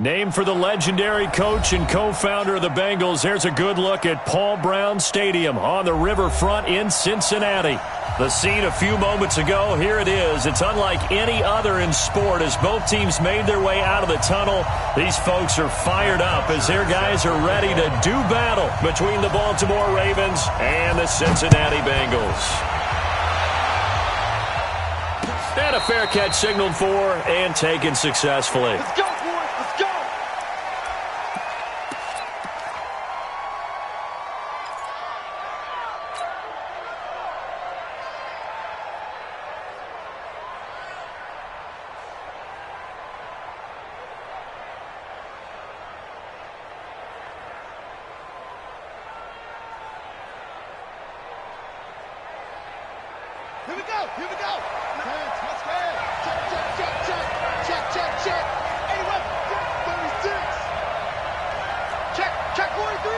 Named for the legendary coach and co-founder of the Bengals, here's a good look at Paul Brown Stadium on the riverfront in Cincinnati. The scene a few moments ago, here it is. It's unlike any other in sport as both teams made their way out of the tunnel. These folks are fired up as their guys are ready to do battle between the Baltimore Ravens and the Cincinnati Bengals. And a fair catch signaled for and taken successfully. Let's go, boys. Let's go. Here we go. Here we go. Let's go. Check. 81, 36. Check 43.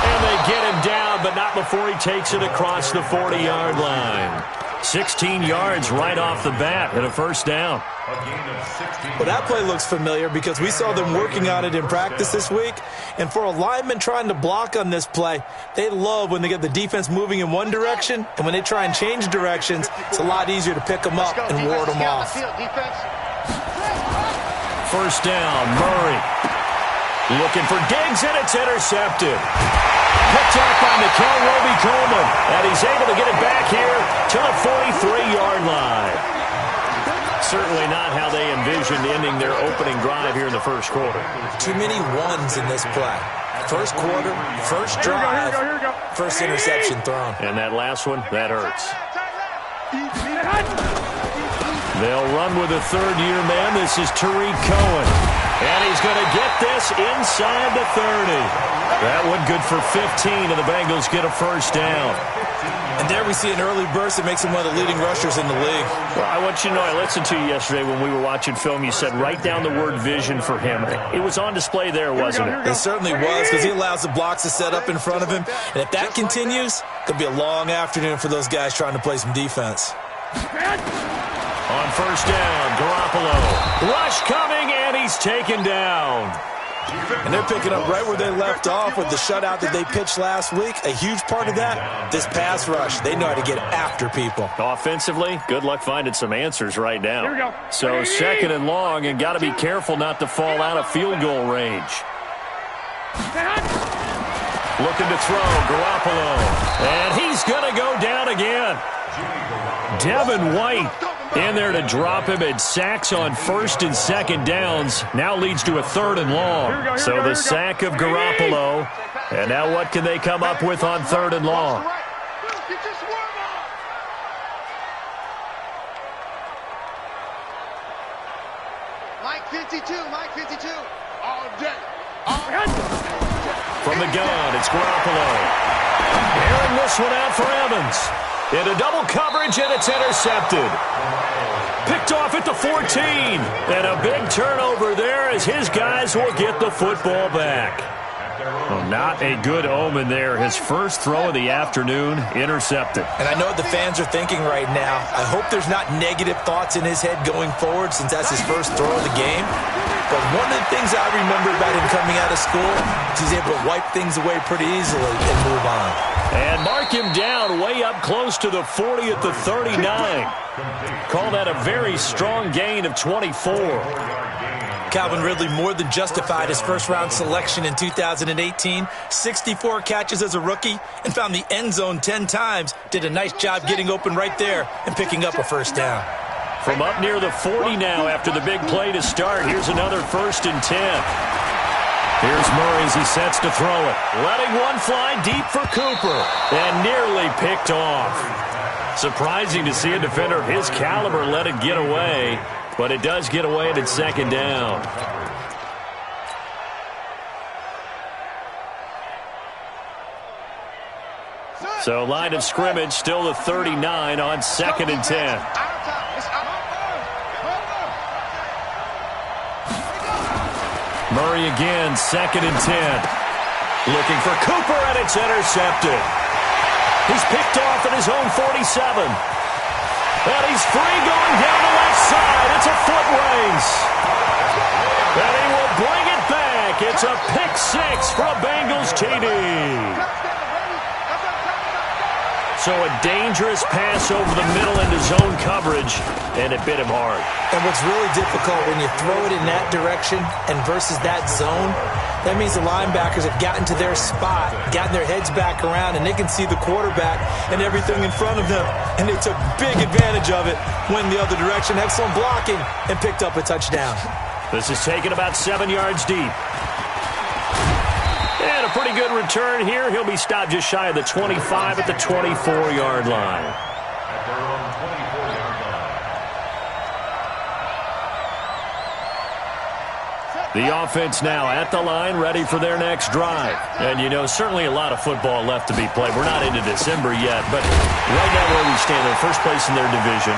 And they get him down, but not before he takes it across the 40-yard line. 16 yards right off the bat and a first down. Well, that play looks familiar because we saw them working on it in practice this week. And for a lineman trying to block on this play, they love when they get the defense moving in one direction. And when they try and change directions, it's a lot easier to pick them up and ward them off. First down, Murray. Looking for Diggs, and it's intercepted. Picked up by Nickel Roby-Coleman, and he's able to get it back here to the 43-yard line. Certainly not how they envisioned ending their opening drive here in the first quarter. Too many ones in this play. First quarter, first drive, first interception thrown. And that last one, that hurts. They'll run with a third-year man. This is Tariq Cohen. And he's going to get this inside the 30. That one good for 15, and the Bengals get a first down. And there we see an early burst that makes him one of the leading rushers in the league. Well, I want you to know, I listened to you yesterday when we were watching film. You said write down the word vision for him. It was on display there, wasn't it? It certainly was, because he allows the blocks to set up in front of him. And if that continues, it'll be a long afternoon for those guys trying to play some defense. On first down, Garoppolo. Rush coming, and he's taken down. And they're picking up right where they left off with the shutout that they pitched last week. A huge part of that, this pass rush. They know how to get after people. Offensively, good luck finding some answers right now. Here we go. So second and long, and got to be careful not to fall out of field goal range. Looking to throw, Garoppolo. And he's going to go down again. Devin White in there to drop him, and sacks on first and second downs. Now leads to a third and long. So the sack of Garoppolo. And now what can they come up with on third and long? Mike 52. All day. From the gun, it's Garoppolo. Airing this one out for Evans. Into double coverage, and it's intercepted. Picked off at the 14. And a big turnover there as his guys will get the football back. Well, not a good omen there. His first throw of the afternoon, intercepted. And I know what the fans are thinking right now. I hope there's not negative thoughts in his head going forward since that's his first throw of the game. But one of the things I remember about him coming out of school is he's able to wipe things away pretty easily and move on. And mark him down way up close to the 40 at the 39. Call that a very strong gain of 24. Calvin Ridley more than justified his first-round selection in 2018. 64 catches as a rookie and found the end zone 10 times. Did a nice job getting open right there and picking up a first down. From up near the 40 now after the big play to start. Here's another 1st and 10. Here's Murray as he sets to throw it. Letting one fly deep for Cooper. And nearly picked off. Surprising to see a defender of his caliber let it get away. But it does get away and it's second down. So line of scrimmage still the 39 on 2nd and 10. Murray again, 2nd and 10. Looking for Cooper, and it's intercepted. He's picked off at his own 47. And he's free going down the left side. It's a foot race. And he will bring it back. It's a pick 6 for a Bengals TD. So a dangerous pass over the middle into zone coverage, and it bit him hard. And what's really difficult when you throw it in that direction and versus that zone, that means the linebackers have gotten to their spot, gotten their heads back around, and they can see the quarterback and everything in front of them. And they took big advantage of it, went the other direction, excellent blocking, and picked up a touchdown. This is taken about 7 yards deep. And a pretty good return here. He'll be stopped just shy of the 25 at the 24-yard line. The offense now at the line, ready for their next drive. And, you know, certainly a lot of football left to be played. We're not into December yet, but right now where we stand, they're first place in their division,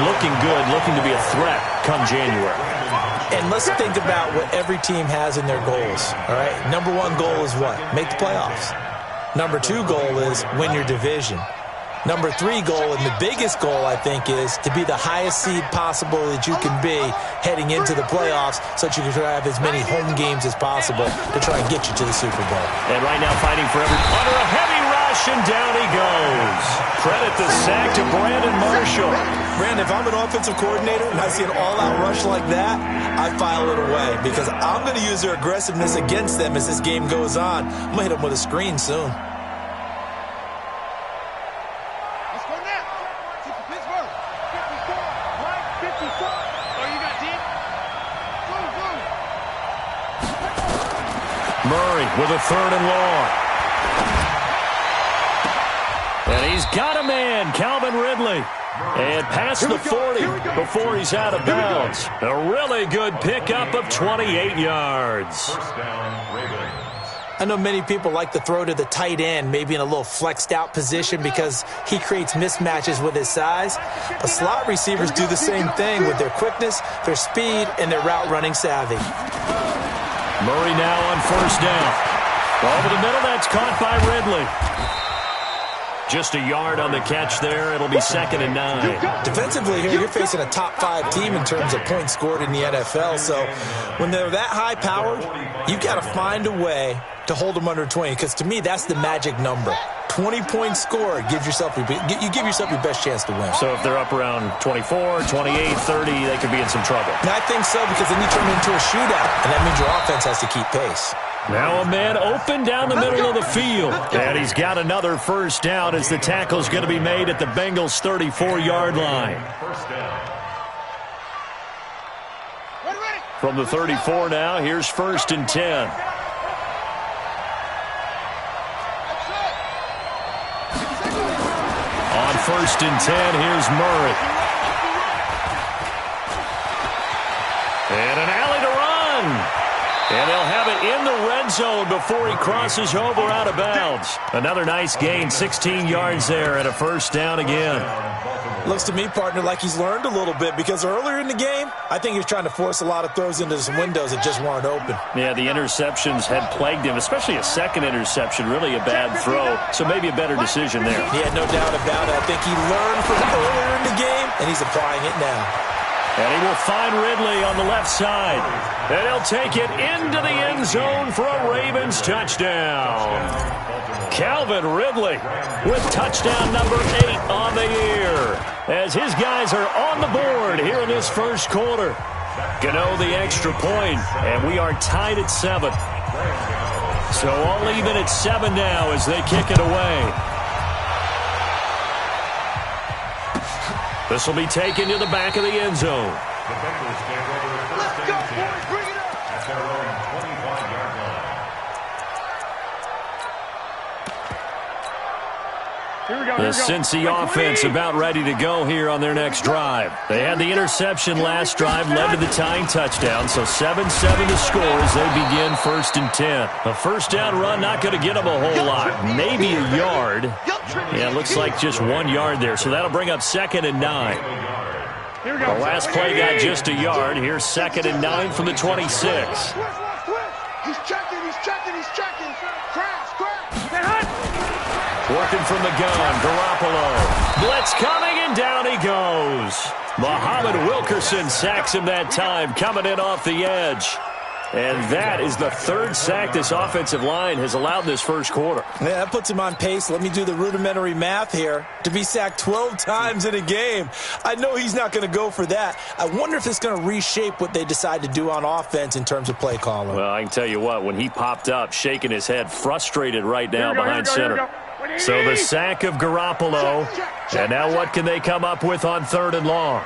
looking good, looking to be a threat come January. And let's think about what every team has in their goals, all right? Number 1 goal is what? Make the playoffs. Number 2 goal is win your division. Number 3 goal, and the biggest goal, I think, is to be the highest seed possible that you can be heading into the playoffs so that you can try to have as many home games as possible to try and get you to the Super Bowl. And right now fighting for every under a heavy rush, and down he goes. Credit the sack to Brandon Marshall. Brandon, if I'm an offensive coordinator and I see an all-out rush like that, I file it away because I'm going to use their aggressiveness against them as this game goes on. I'm going to hit them with a screen soon. Murray with a 3rd and long. And he's got a man, Calvin Ridley. And past the 40 before he's out of bounds. A really good pickup of 28 yards. I know many people like to throw to the tight end, maybe in a little flexed out position because he creates mismatches with his size. But slot receivers do the same thing with their quickness, their speed, and their route running savvy. Murray now on 1st down. Over the middle, that's caught by Ridley. Just a yard on the catch there. It'll be 2nd and 9. Defensively here, you're facing a top 5 team in terms of points scored in the NFL. So when they're that high-powered, you've got to find a way to hold them under 20. Because to me, that's the magic number. 20 points scored, you give yourself your best chance to win. So if they're up around 24, 28, 30, they could be in some trouble. And I think so, because then you turn it into a shootout, and that means your offense has to keep pace. Now a man open down the middle of the field. And he's got another 1st down as the tackle's going to be made at the Bengals' 34-yard line. From the 34 now, here's 1st and 10. On 1st and 10, here's Murray. And an alley to run. And they'll have it in the red zone before he crosses over out of bounds. Another nice gain, 16 yards there, and a 1st down again. Looks to me, partner, like he's learned a little bit because earlier in the game, I think he was trying to force a lot of throws into some windows that just weren't open. Yeah, the interceptions had plagued him, especially a 2nd interception, really a bad throw. So maybe a better decision there. Yeah, no doubt about it. I think he learned from earlier in the game, and he's applying it now. And he will find Ridley on the left side. And he'll take it into the end zone for a Ravens touchdown. Calvin Ridley with touchdown number 8 on the year. As his guys are on the board here in this 1st quarter. Gano the extra point, and we are tied at 7. So all even at 7 now as they kick it away. This will be taken to the back of the end zone. Let's go, boys. Bring it up. At their own 25-yard line. The Cincy offense about ready to go here on their next drive. They had the interception last drive, led to the tying touchdown, so 7-7 to score as they begin 1st and 10. A 1st down run not going to get them a whole lot, maybe a yard. Yeah, it looks like just 1 yard there, so that'll bring up 2nd and 9. The last play got just a yard. Here's 2nd and 9 from the 26. He's checking. Crash. Working from the gun, Garoppolo. Blitz coming, and down he goes. Muhammad Wilkerson sacks him that time, coming in off the edge. And that is the third sack this offensive line has allowed in this first quarter. Yeah, that puts him on pace. Let me do the rudimentary math here. To be sacked 12 times in a game. I know he's not going to go for that. I wonder if it's going to reshape what they decide to do on offense in terms of play calling. Well, I can tell you what, when he popped up, shaking his head, frustrated right now behind center. So the sack of Garoppolo. And now what can they come up with on 3rd and long?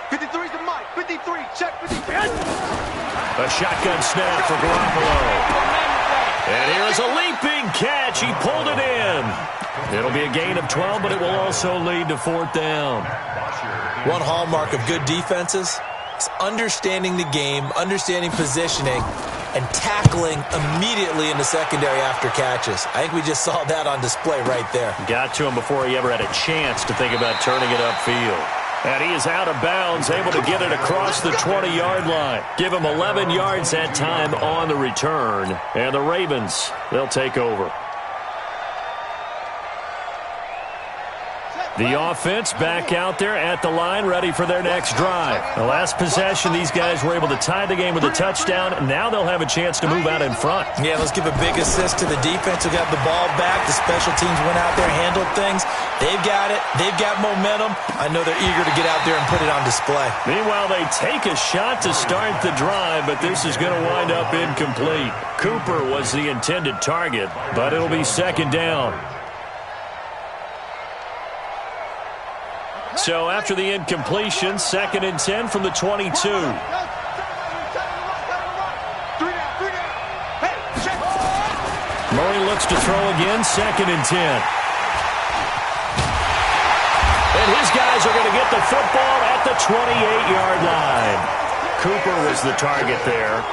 53's the mic. 53. Check 53. A shotgun snap for Garoppolo. And here is a leaping catch. He pulled it in. It'll be a gain of 12, but it will also lead to 4th down. One hallmark of good defenses is understanding the game, understanding positioning, and tackling immediately in the secondary after catches. I think we just saw that on display right there. Got to him before he ever had a chance to think about turning it upfield. And he is out of bounds, able to get it across the 20-yard line. Give him 11 yards that time on the return. And the Ravens, they'll take over. The offense back out there at the line, ready for their next drive. The last possession, these guys were able to tie the game with a touchdown. Now they'll have a chance to move out in front. Yeah, let's give a big assist to the defense who got the ball back. The special teams went out there, handled things. They've got it. They've got momentum. I know they're eager to get out there and put it on display. Meanwhile, they take a shot to start the drive, but this is going to wind up incomplete. Cooper was the intended target, but it'll be 2nd down. So after the incompletion, 2nd and 10 from the 22. Murray looks to throw again, 2nd and 10. And his guys are going to get the football at the 28-yard line. Cooper was the target there.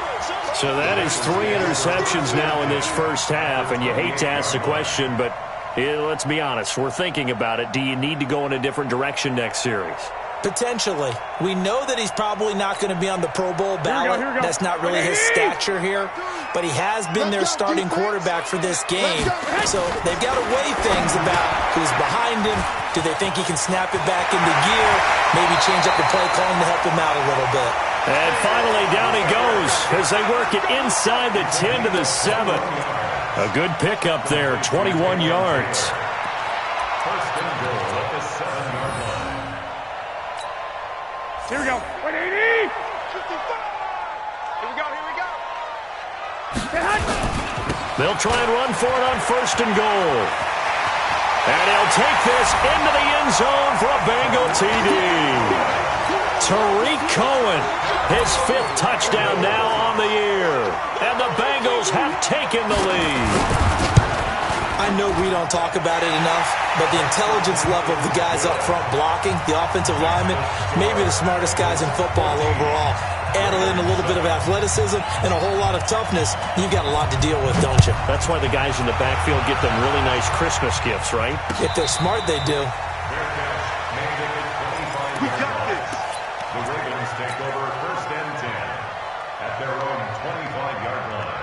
So that is 3 interceptions now in this first half, and you hate to ask the question, but let's be honest, we're thinking about it. Do you need to go in a different direction next series? Potentially. We know that he's probably not going to be on the Pro Bowl ballot. That's not really his stature here. But he has been their starting quarterback for this game. So they've got to weigh things about who's behind him. Do they think he can snap it back into gear? Maybe change up the play calling to help him out a little bit. And finally, down he goes as they work it inside the 10 to the 7. A good pickup there, 21 yards. First and goal at the 7-yard line. Here we go. 180. 55. Here we go. They'll try and run for it on 1st and goal. And he'll take this into the end zone for a Bengal TD. Tariq Cohen, his 5th touchdown now on the year. And the Bengals have taken the lead. I know we don't talk about it enough, but the intelligence level of the guys up front blocking, the offensive linemen, maybe the smartest guys in football overall. Add in a little bit of athleticism and a whole lot of toughness, you've got a lot to deal with, don't you? That's why the guys in the backfield get them really nice Christmas gifts, right? If they're smart, they do. We got this. The Ravens take over 1st and 10 at their own 25-yard line.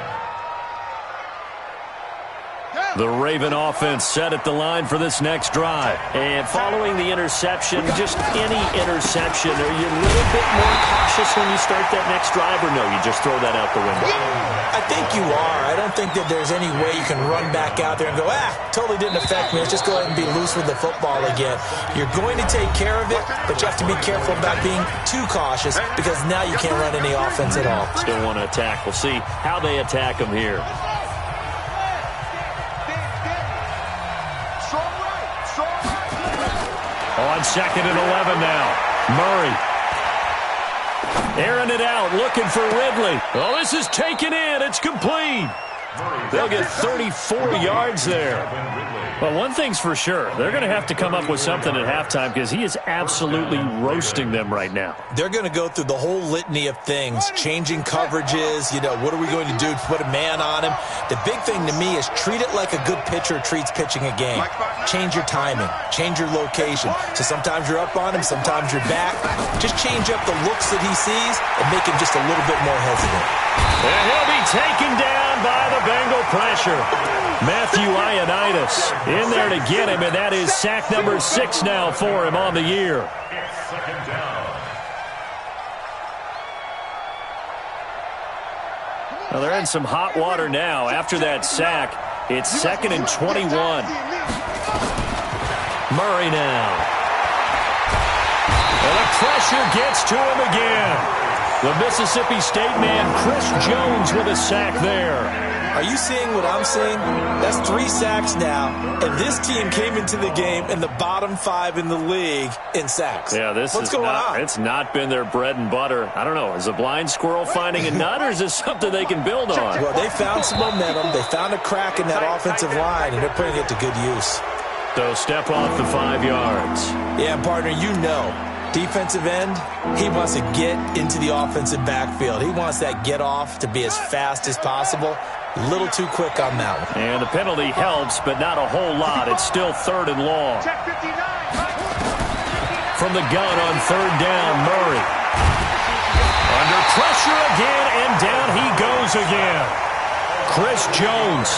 The Raven offense set at the line for this next drive. And following the interception, just any interception, are you a little bit more cautious when you start that next drive, or no, you just throw that out the window? I think you are. I don't think that there's any way you can run back out there and go, totally didn't affect me. Let's just go ahead and be loose with the football again. You're going to take care of it, but you have to be careful about being too cautious because now you can't run any offense at all. Still want to attack. We'll see how they attack them here. On 2nd and 11 now. Murray. Airing it out, looking for Ridley. Oh, this is taken in. It's complete. They'll get 34 yards there. Well, one thing's for sure. They're going to have to come up with something at halftime because he is absolutely roasting them right now. They're going to go through the whole litany of things, changing coverages, what are we going to do to put a man on him? The big thing to me is treat it like a good pitcher treats pitching a game. Change your timing, change your location. So sometimes you're up on him, sometimes you're back. Just change up the looks that he sees and make him just a little bit more hesitant. And he'll be taken down by the Bengal pressure. Matthew Ioannidis in there to get him, and that is sack number 6 now for him on the year. It's second down. Well, they're in some hot water now. After that sack, it's 2nd and 21. Murray now. And the pressure gets to him again. The Mississippi State man, Chris Jones, with a sack there. Are you seeing what I'm seeing? That's 3 sacks now, and this team came into the game in the bottom 5 in the league in sacks. Yeah, What's going on? It's not been their bread and butter. I don't know. Is a blind squirrel finding a nut, or is this something they can build on? Well, they found some momentum. They found a crack in that offensive line, and they're putting it to good use. So step off the 5 yards. Yeah, partner, defensive end, he wants to get into the offensive backfield. He wants that get off to be as fast as possible. A little too quick on that one. And the penalty helps, but not a whole lot. It's still 3rd and long. From the gun on 3rd down, Murray. Under pressure again, and down he goes again. Chris Jones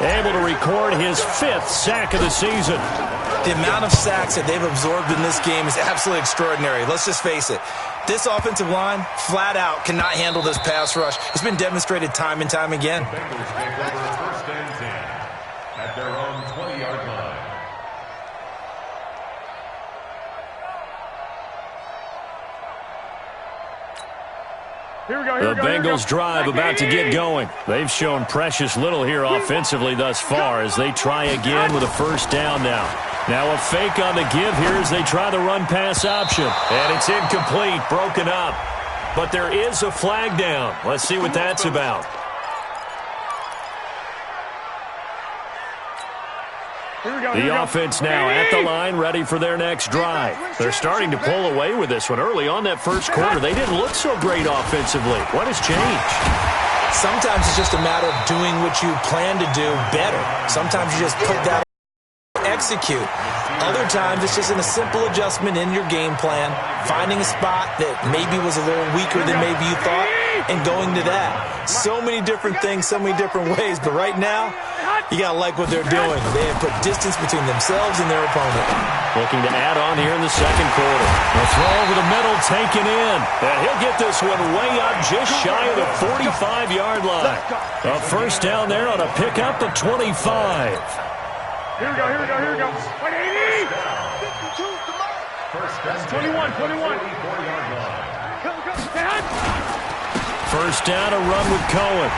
able to record his 5th sack of the season. The amount of sacks that they've absorbed in this game is absolutely extraordinary. Let's just face it. This offensive line, flat out, cannot handle this pass rush. It's been demonstrated time and time again. The Bengals take over 1st and 10 at their own 20-yard line. The Bengals drive about to get going. They've shown precious little here offensively thus far as they try again with a 1st down now. Now a fake on the give here as they try the run-pass option. And it's incomplete, broken up. But there is a flag down. Let's see what that's about. The offense now at the line, ready for their next drive. They're starting to pull away with this one. Early on that first quarter, they didn't look so great offensively. What has changed? Sometimes it's just a matter of doing what you plan to do better. Sometimes you just put that execute. Other times it's just in a simple adjustment in your game plan, finding a spot that maybe was a little weaker than maybe you thought, and going to that. So many different things, so many different ways, but right now, you got to like what they're doing. They have put distance between themselves and their opponent. Looking to add on here in the second quarter. The throw over the middle taken in. And he'll get this one way up just shy of the 45-yard line. A 1st down there on a pickup of 25. Here we go. 180! 21. 1st down, a run with Cohen.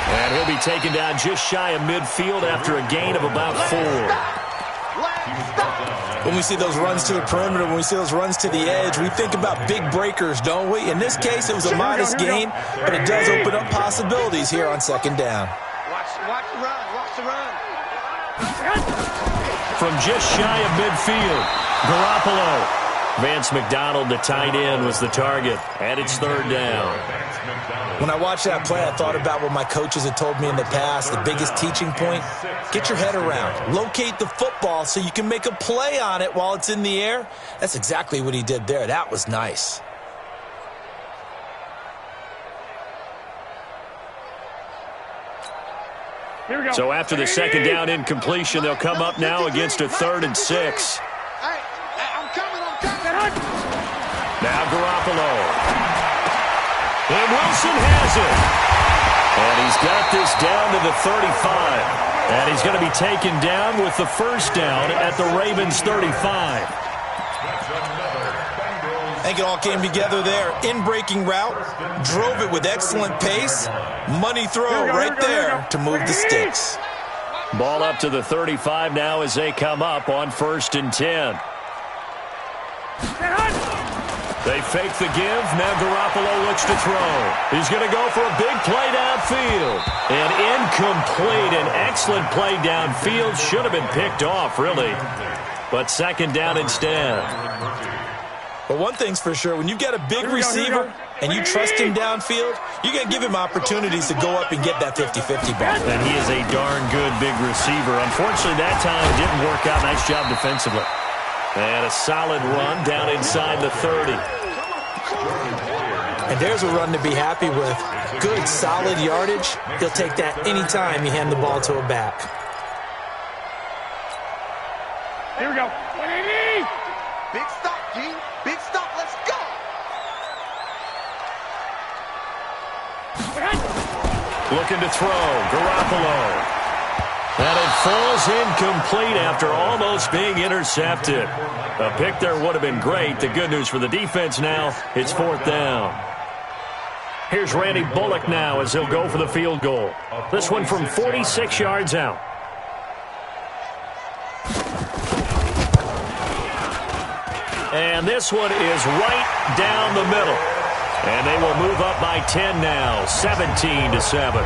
And he'll be taken down just shy of midfield after a gain of about 4. When we see those runs to the perimeter, when we see those runs to the edge, we think about big breakers, don't we? In this case, it was a modest gain, but it does open up possibilities here on 2nd down. Watch the run. From just shy of midfield, Garoppolo. Vance McDonald, the tight end, was the target, and it's 3rd down. When I watched that play, I thought about what my coaches had told me in the past. The biggest teaching point, get your head around. Locate the football so you can make a play on it while it's in the air. That's exactly what he did there. That was nice. Here we go. So after the 2nd down incompletion, they'll come up now against a 3rd and 6. Hey, I'm coming. Now Garoppolo. And Wilson has it. And he's got this down to the 35. And he's going to be taken down with the 1st down at the Ravens 35. I think it all came together there. In-breaking route, drove it with excellent pace. Money throw right there to move the sticks. Ball up to the 35 now as they come up on 1st and 10. They fake the give. Now Garoppolo looks to throw. He's going to go for a big play downfield. And in incomplete. An excellent play downfield. Should have been picked off, really. But second down instead. But one thing's for sure, when you get a big receiver and you trust him downfield, you're going to give him opportunities to go up and get that 50-50 ball. And he is a darn good big receiver. Unfortunately, that time it didn't work out. Nice job defensively. And a solid run down inside the 30. And there's a run to be happy with. Good, solid yardage. He'll take that anytime you hand the ball to a back. Here we go. Big stop, G. Big stop. Let's go. Looking to throw. Garoppolo. And it falls incomplete after almost being intercepted. A pick there would have been great. The good news for the defense now, it's fourth down. Here's Randy Bullock now as he'll go for the field goal. This one from 46 yards out. And this one is right down the middle. And they will move up by 10 now, 17-7.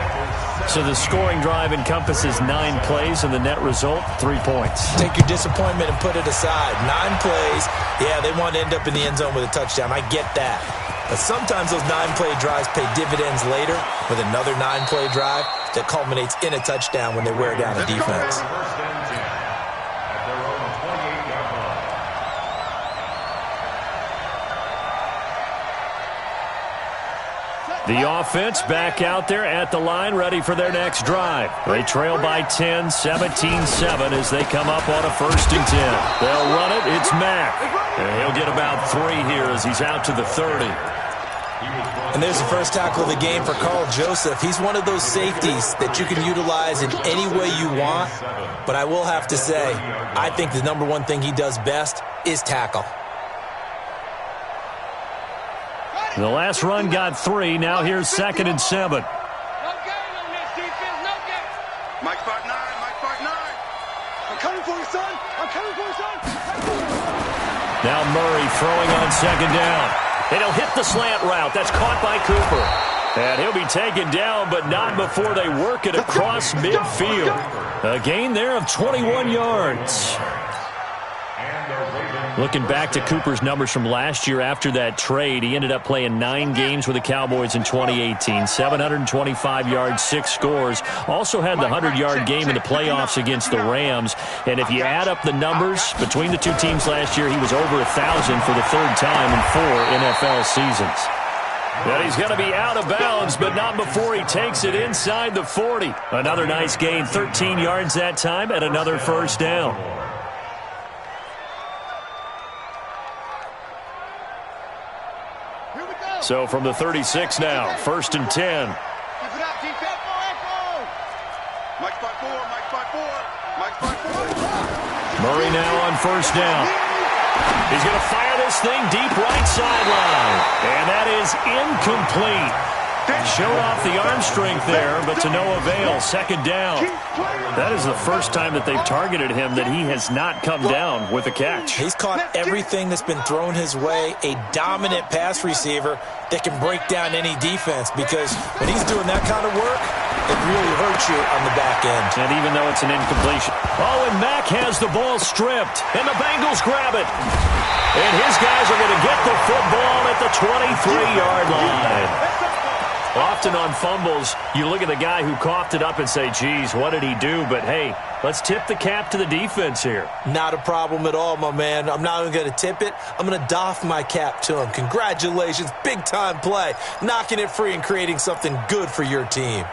So the scoring drive encompasses 9 plays, and the net result, 3 points. Take your disappointment and put it aside. 9 plays. Yeah, they want to end up in the end zone with a touchdown. I get that. But sometimes those 9-play drives pay dividends later with another 9-play drive that culminates in a touchdown when they wear down a defense. The offense back out there at the line, ready for their next drive. They trail by 10, 17-7 as they come up on a 1st and 10. They'll run it. It's Mack. And he'll get about 3 here as he's out to the 30. And there's the first tackle of the game for Carl Joseph. He's one of those safeties that you can utilize in any way you want. But I will have to say, I think the number one thing he does best is tackle. The last run got 3. Now here's 2nd and 7. No gain on this defense. No gain. Mike Spark 9. Mike Spark 9. I'm coming for you, son. I'm coming for you, son. Now Murray throwing on 2nd down. And he'll hit the slant route. That's caught by Cooper. And he'll be taken down, but not before they work it across midfield. A gain there of 21 yards. Looking back to Cooper's numbers from last year after that trade, he ended up playing 9 games with the Cowboys in 2018. 725 yards, 6 scores. Also had the 100-yard game in the playoffs against the Rams. And if you add up the numbers between the two teams last year, he was over 1,000 for the 3rd time in 4 NFL seasons. And he's going to be out of bounds, but not before he takes it inside the 40. Another nice gain, 13 yards that time, and another 1st down. So from the 36 now, 1st and 10. Keep it up, defense. Mike Spark 4. Mike Spark 4. Mike Spark 4. Murray now on 1st down. He's going to fire this thing deep right sideline. And that is incomplete. Showed off the arm strength there, but to no avail. 2nd down. That is the first time that they've targeted him that he has not come down with a catch. He's caught everything that's been thrown his way. A dominant pass receiver that can break down any defense, because when he's doing that kind of work, it really hurts you on the back end. And even though it's an incompletion. Oh, and Mack has the ball stripped, and the Bengals grab it. And his guys are going to get the football at the 23-yard line. Often on fumbles, you look at the guy who coughed it up and say, geez, what did he do? But, hey, let's tip the cap to the defense here. Not a problem at all, my man. I'm not even going to tip it. I'm going to doff my cap to him. Congratulations. Big-time play. Knocking it free and creating something good for your team.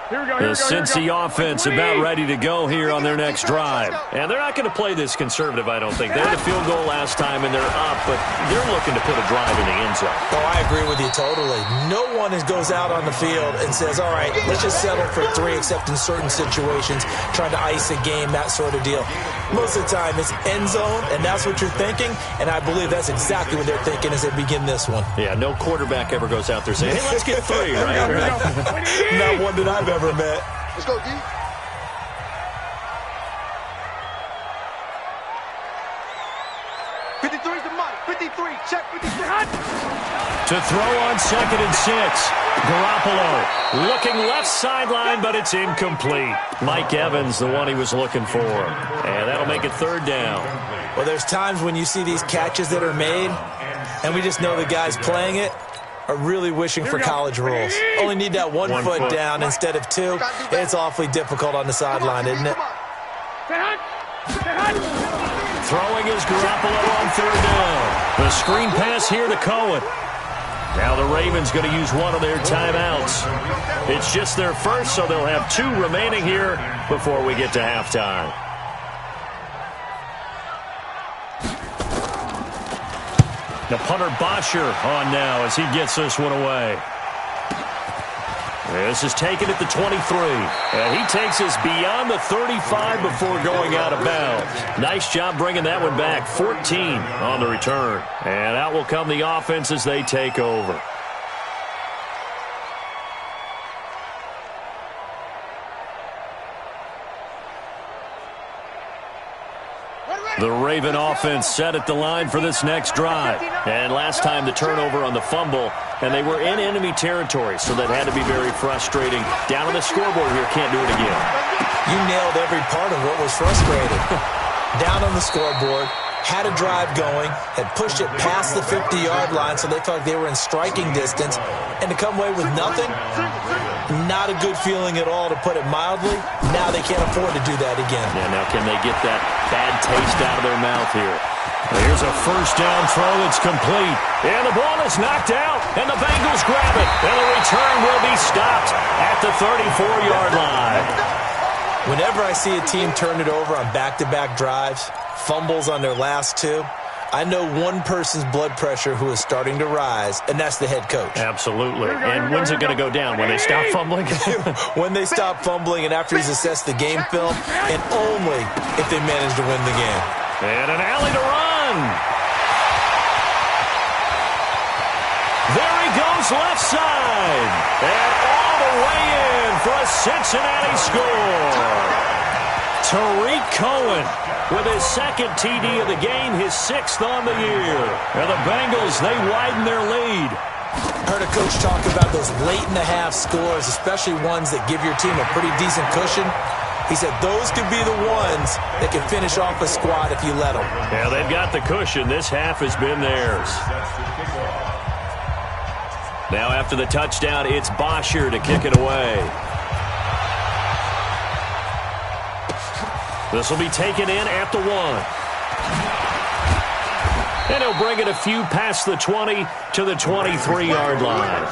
Here we go, The Cincy offense about ready to go here on their next drive. And they're not going to play this conservative, I don't think. They had a field goal last time, and they're up, but they're looking to put a drive in the end zone. Oh, I agree with you totally. No one goes out on the field and says, all right, let's just settle for 3, except in certain situations, trying to ice a game, that sort of deal. Most of the time, it's end zone, and that's what you're thinking, and I believe that's exactly what they're thinking as they begin this one. Yeah, no quarterback ever goes out there saying, hey, let's get 3, right? Not one that I've ever met. Let's go, D. '53's the mic. 53. Check 53. To throw on 2nd and 6. Garoppolo looking left sideline, but it's incomplete. Mike Evans, the one he was looking for. And that'll make it third down. Well, there's times when you see these catches that are made, and we just know the guys playing it are really wishing for college rules. Only need that one foot down instead of two. It's awfully difficult on the sideline, isn't it? Throwing is Garoppolo on third down. The screen pass here to Cohen. Now the Ravens going to use one of their timeouts. It's just their first, so they'll have 2 remaining here before we get to halftime. The punter Bosher on now as he gets this one away. This is taken at the 23. And he takes us beyond the 35 before going out of bounds. Nice job bringing that one back. 14 on the return. And out will come the offense as they take over. The Raven offense set at the line for this next drive. And last time the turnover on the fumble, and they were in enemy territory, so that had to be very frustrating. Down on the scoreboard here, can't do it again. You nailed every part of what was frustrating. Down on the scoreboard, had a drive going, had pushed it past the 50-yard line, so they felt like they were in striking distance, and to come away with nothing, not a good feeling at all, to put it mildly. Now they can't afford to do that again. Yeah, now can they get that bad taste out of their mouth here? Here's a first down throw that's complete. And the ball is knocked out, and the Bengals grab it. And the return will be stopped at the 34-yard line. Whenever I see a team turn it over on back-to-back drives, fumbles on their last 2, I know one person's blood pressure who is starting to rise, and that's the head coach. Absolutely. And when's it going to go down? When they stop fumbling? When they stop fumbling and after he's assessed the game film, and only if they manage to win the game. And an alley to run. There he goes left side. And all the way in for a Cincinnati score. Tariq Cohen with his second TD of the game, his 6th on the year. And the Bengals, they widen their lead. Heard a coach talk about those late-in-the-half scores, especially ones that give your team a pretty decent cushion. He said those could be the ones that can finish off a squad if you let them. Yeah, they've got the cushion. This half has been theirs. Now after the touchdown, it's Bosher to kick it away. This will be taken in at the 1. And he'll bring it a few past the 20 to the 23-yard line.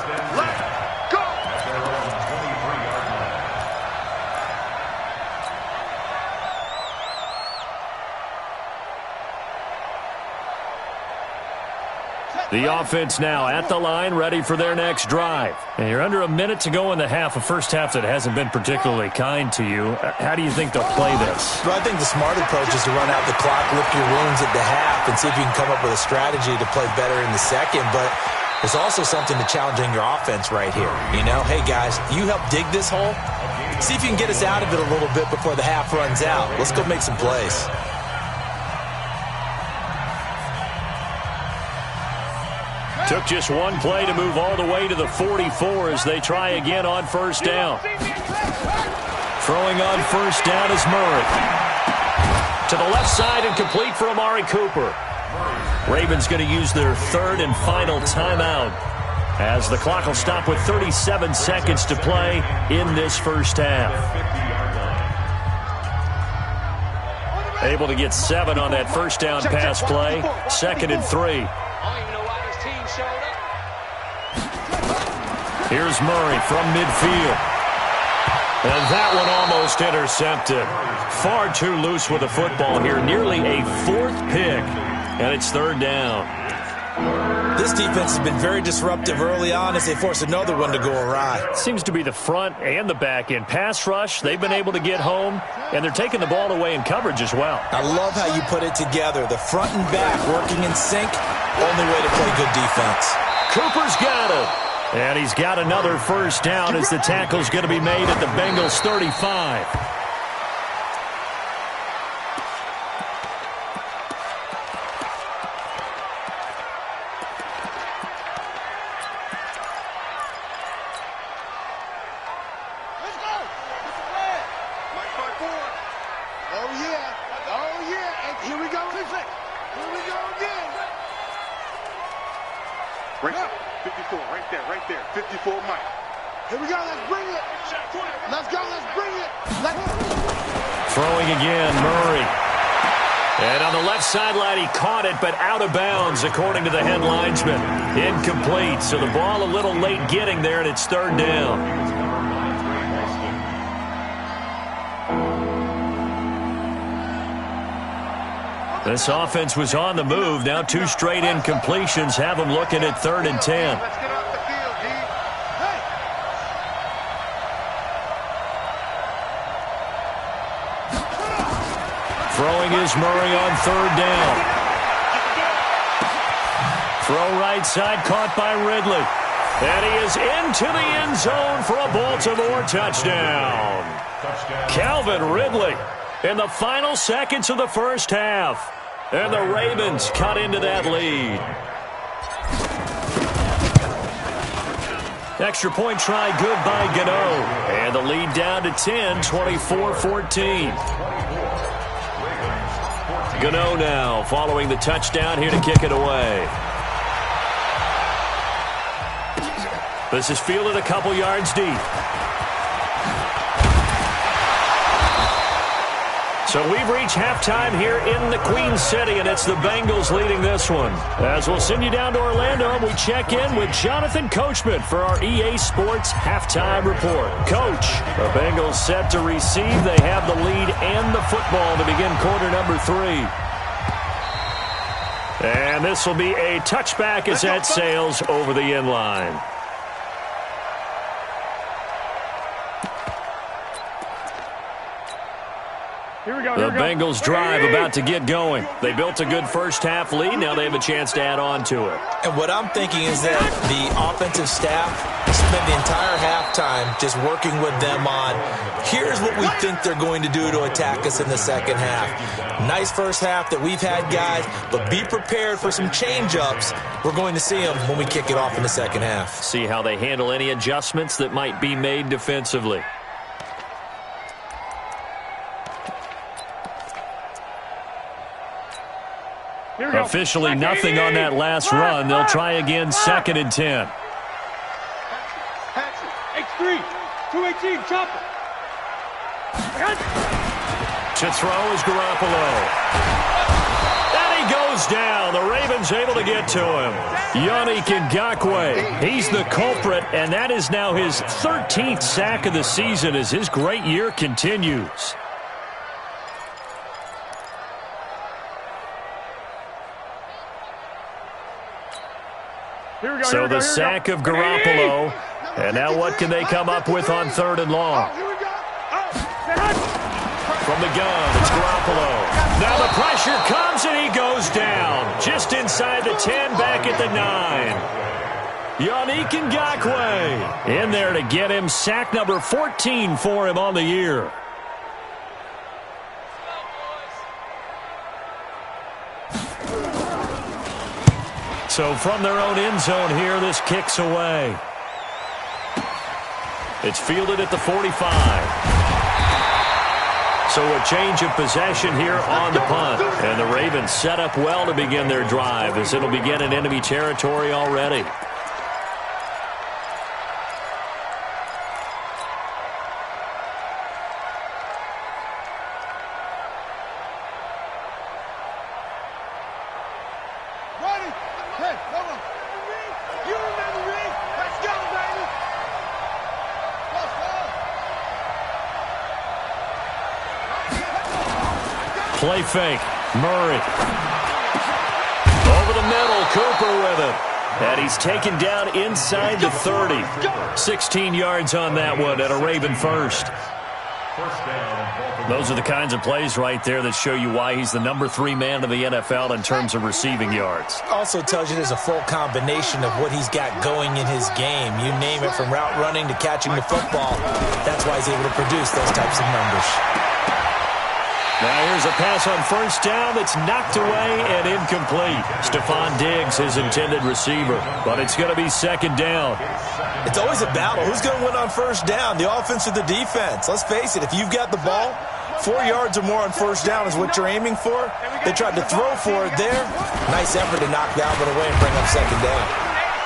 The offense now at the line, ready for their next drive. And you're under a minute to go in the half, a first half that hasn't been particularly kind to you. How do you think they'll play this? Well, I think the smart approach is to run out the clock, lift your wounds at the half, and see if you can come up with a strategy to play better in the second. But there's also something to challenging your offense right here. You know, hey, guys, you help dig this hole. See if you can get us out of it a little bit before the half runs out. Let's go make some plays. Took just one play to move all the way to the 44 as they try again on first down. Throwing on first down is Murray. To the left side and complete for Amari Cooper. Ravens going to use their 3rd and final timeout as the clock will stop with 37 seconds to play in this first half. Able to get 7 on that first down pass play. 2nd and 3. Here's Murray from midfield. And that one almost intercepted. Far too loose with the football here. Nearly a 4th pick. And it's 3rd down. This defense has been very disruptive early on as they force another one to go awry. Seems to be the front and the back end. Pass rush, they've been able to get home, and they're taking the ball away in coverage as well. I love how you put it together. The front and back working in sync. Only way to play good defense. Cooper's got it. And he's got another first down as the tackle's going to be made at the Bengals 35. Here we go again. Right, 54, right there. 54, Mike. Here we go, let's bring it. Let's go, let's bring it. Throwing again, Murray. And on the left sideline, he caught it, but out of bounds, according to the head linesman. Incomplete, so the ball a little late getting there, and it's third down. This offense was on the move. Now 2 straight incompletions have them looking at 3rd and 10. Let's get off the field, D. Hey. Throwing is Murray on 3rd down. Throw right side, caught by Ridley. And he is into the end zone for a Baltimore touchdown. Calvin Ridley in the final seconds of the first half. And the Ravens cut into that lead. Extra point try good by Gano. And the lead down to 10, 24-14. Gano now following the touchdown here to kick it away. This is fielded a couple yards deep. So we've reached halftime here in the Queen City, and it's the Bengals leading this one. As we'll send you down to Orlando, and we check in with Jonathan Coachman for our EA Sports Halftime Report. Coach, the Bengals set to receive. They have the lead and the football to begin quarter number 3. And this will be a touchback as that sails over the end line. The Bengals drive about to get going. They built a good first-half lead. Now they have a chance to add on to it. And what I'm thinking is that the offensive staff spent the entire halftime just working with them on, here's what we think they're going to do to attack us in the second half. Nice first half that we've had, guys, but be prepared for some change-ups. We're going to see them when we kick it off in the second half. See how they handle any adjustments that might be made defensively. Officially nothing on that last run. They'll try again, 2nd and 10. X3, 218, chopper. To throw is Garoppolo. And he goes down. The Ravens able to get to him. Yannick Ngakoue, he's the culprit, and that is now his 13th sack of the season as his great year continues. So the sack of Garoppolo. And now what can they come up with on 3rd and long? From the gun, it's Garoppolo. Now the pressure comes and he goes down. Just inside the 10, back at the 9. Yannick Ngakoue in there to get him sack number 14 for him on the year. So from their own end zone here, this kicks away. It's fielded at the 45. So a change of possession here on the punt. And the Ravens set up well to begin their drive as it'll begin in enemy territory already. Play fake. Murray. Over the middle. Cooper with it. And he's taken down inside the 30. 16 yards on that one at a Raven first. Those are the kinds of plays right there that show you why he's the number 3 man in the NFL in terms of receiving yards. Also tells you there's a full combination of what he's got going in his game. You name it, from route running to catching the football. That's why he's able to produce those types of numbers. Now here's a pass on first down that's knocked away and incomplete. Stephon Diggs, his intended receiver, but it's going to be 2nd down. It's always a battle. Who's going to win on first down, the offense or the defense? Let's face it, if you've got the ball, 4 yards or more on first down is what you're aiming for. They tried to throw for it there. Nice effort to knock that one away and bring up second down.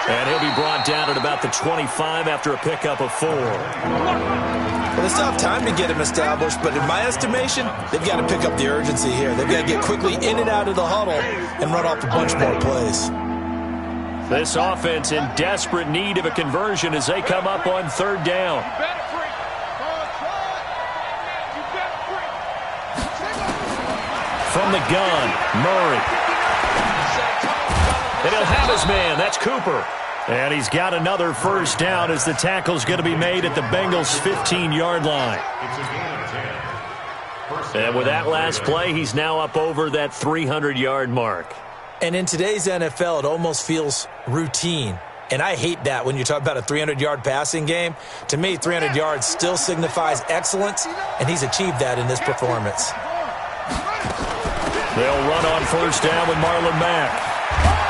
And he'll be brought down at about the 25 after a pickup of 4. Well, they still have time to get him established, but in my estimation, they've got to pick up the urgency here. They've got to get quickly in and out of the huddle and run off a bunch more plays. This offense in desperate need of a conversion as they come up on third down. From the gun, Murray. And he'll have his man. That's Cooper. And he's got another first down as the tackle's going to be made at the Bengals' 15-yard line. And with that last play, he's now up over that 300-yard mark. And in today's NFL, it almost feels routine. And I hate that when you talk about a 300-yard passing game. To me, 300 yards still signifies excellence, and he's achieved that in this performance. They'll run on first down with Marlon Mack.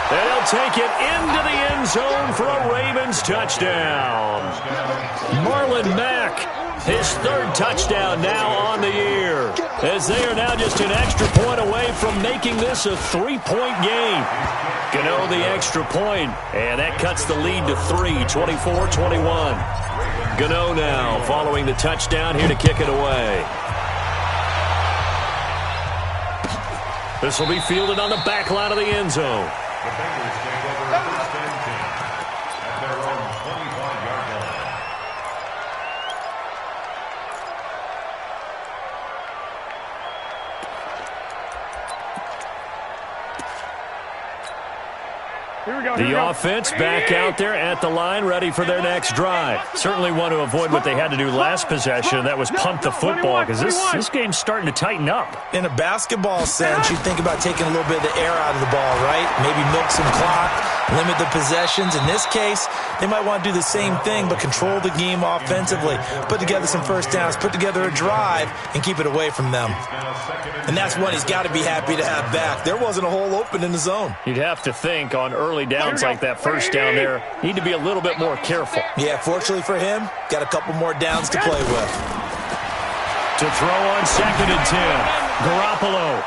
And he'll take it into the end zone for a Ravens touchdown. Marlon Mack, his third touchdown now on the year, as they are now just an extra point away from making this a 3-point game. Gano the extra point, and that cuts the lead to 3, 24-21. Gano now following the touchdown here to kick it away. This will be fielded on the back line of the end zone. The Bengals take over first and 10 at their own 25-yard line. The offense back out there at the line, ready for their next drive. Certainly want to avoid what they had to do last possession, that was punt the football, because this game's starting to tighten up. In a basketball sense, you think about taking a little bit of the air out of the ball, right? Maybe milk some clock, limit the possessions. In this case, they might want to do the same thing, but control the game offensively. Put together some first downs, put together a drive, and keep it away from them. And that's one he's got to be happy to have back. There wasn't a hole open in the zone. You'd have to think on early downs like that first down there, need to be a little bit more careful. Yeah, fortunately for him, got a couple more downs to play with. To throw on second and 10, Garoppolo.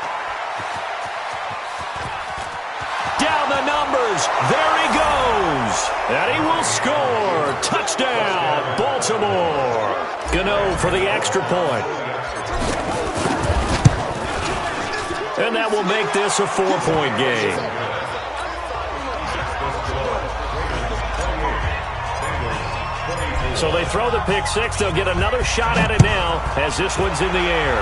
Down the numbers, there he goes. And he will score. Touchdown, Baltimore. Gano for the extra point. And that will make this a 4-point game. So they throw the pick six. They'll get another shot at it now as this one's in the air.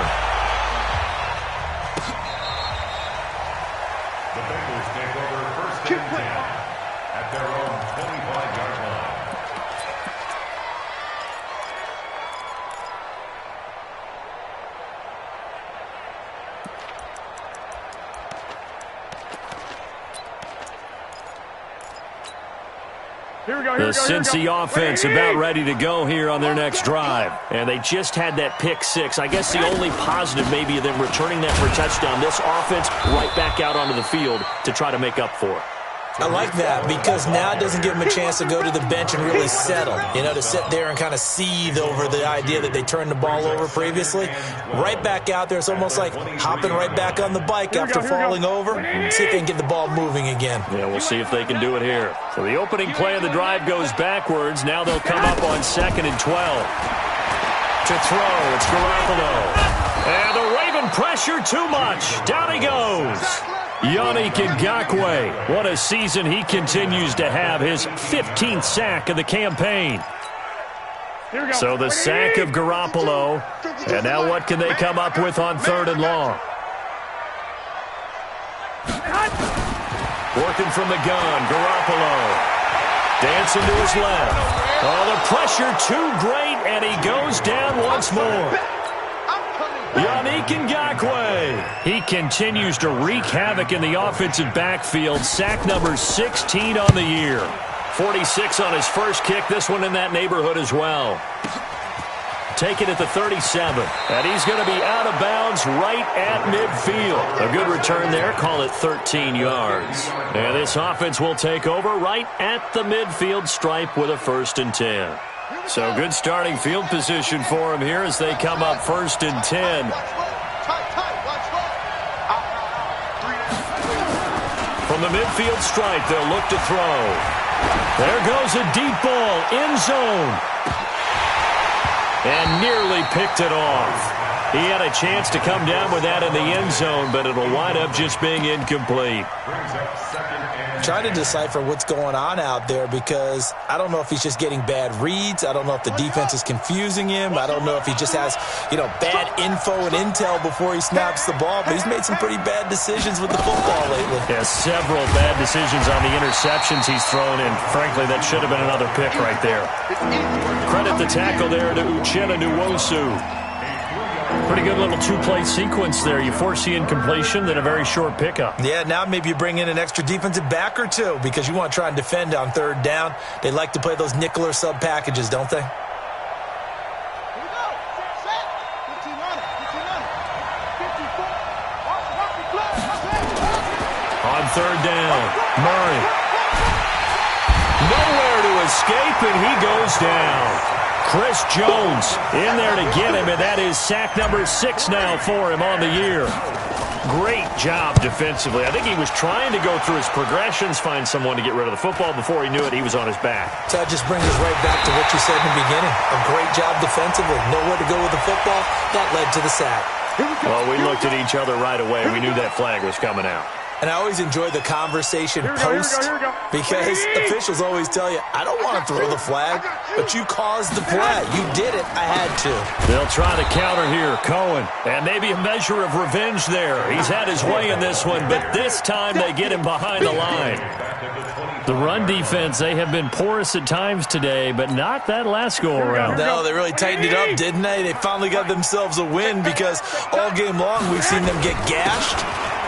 The Bengals take over first and 10 at their own 25-yard line. The Cincy offense about ready to go here on their next drive. And they just had that pick six. I guess the only positive maybe of them returning that for a touchdown. This offense right back out onto the field to try to make up for it. I like that because now it doesn't give them a chance to go to the bench and really settle. You know, to sit there and kind of seethe over the idea that they turned the ball over previously. Right back out there. It's almost like hopping right back on the bike after falling over. See if they can get the ball moving again. Yeah, we'll see if they can do it here. So the opening play of the drive goes backwards. Now they'll come up on 2nd and 12. To throw, it's Garoppolo. And the Raven pressure too much. Down he goes. Yannick Ngakoue. What a season he continues to have. His 15th sack of the campaign. So the sack of Garoppolo. And now what can they come up with on 3rd and long? Working from the gun, Garoppolo. Dancing to his left. Oh, the pressure too great, and he goes down once more. Yannick Ngakoue. He continues to wreak havoc in the offensive backfield. Sack number 16 on the year. 46 on his first kick. This one in that neighborhood as well. Take it at the 37. And he's going to be out of bounds right at midfield. A good return there. Call it 13 yards. And this offense will take over right at the midfield stripe with a 1st and 10. So good starting field position for him here as they come up 1st and 10 From the midfield stripe, they'll look to throw. There goes a deep ball, end zone. And nearly picked it off. He had a chance to come down with that in the end zone, but it'll wind up just being incomplete. I'm trying to decipher what's going on out there because I don't know if he's just getting bad reads. I don't know if the defense is confusing him. I don't know if he just has, bad info and intel before he snaps the ball. But he's made some pretty bad decisions with the football lately. Yeah, several bad decisions on the interceptions he's thrown, and frankly, that should have been another pick right there. Credit the tackle there to Uchenna Nwosu. Pretty good little two-play sequence there. You force the incompletion, then a very short pickup. Yeah, now maybe you bring in an extra defensive back or two because you want to try and defend on third down. They like to play those nickel or sub packages, don't they? On third down, Murray. Nowhere to escape, and he goes down. Chris Jones in there to get him, and that is sack number 6 now for him on the year. Great job defensively. I think he was trying to go through his progressions, find someone to get rid of the football. Before he knew it, he was on his back. So that just brings us right back to what you said in the beginning. A great job defensively. Nowhere to go with the football. That led to the sack. Well, we looked at each other right away. We knew that flag was coming out. And I always enjoy the conversation post because officials always tell you, I don't want to throw the flag, but you caused the play. You did it. I had to. They'll try to counter here. Cohen. And maybe a measure of revenge there. He's had his way in this one, but this time they get him behind the line. The run defense, they have been porous at times today, but not that last go-around. No, they really tightened it up, didn't they? They finally got themselves a win because all game long we've seen them get gashed.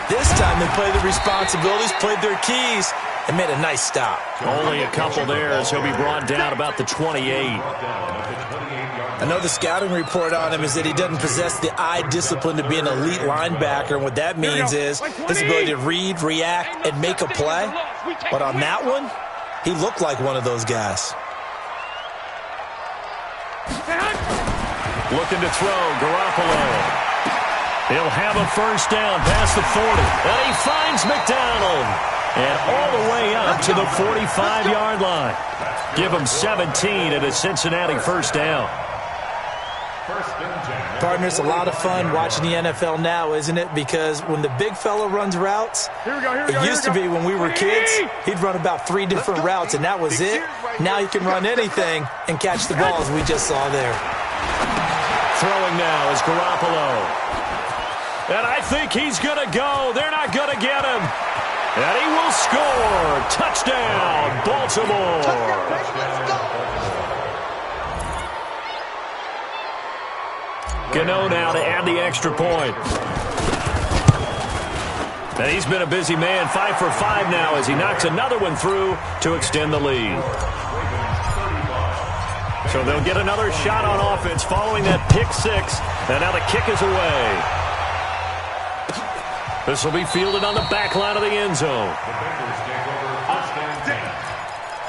This time they played the responsibilities, played their keys, and made a nice stop. Only a couple there as he'll be brought down about the 28. I know the scouting report on him is that he doesn't possess the eye discipline to be an elite linebacker, and what that means is his ability to read, react, and make a play. But on that one, he looked like one of those guys. Looking to throw, Garoppolo. He'll have a first down past the 40. And he finds McDonald. And all the way up to the 45-yard line. Give him 17 at a Cincinnati first down. Partner, it's a lot of fun watching the NFL now, isn't it? Because when the big fella runs routes, it used to be when we were kids, he'd run about 3 different routes, and that was it. Now he can run anything and catch the ball, as we just saw there. Throwing now is Garoppolo. And I think he's going to go. They're not going to get him. And he will score. Touchdown, Baltimore. Gano now to add the extra point. And he's been a busy man. 5 for 5 now as he knocks another one through to extend the lead. So they'll get another shot on offense following that pick 6. And now the kick is away. This will be fielded on the back line of the end zone. The Bengals take over first and 10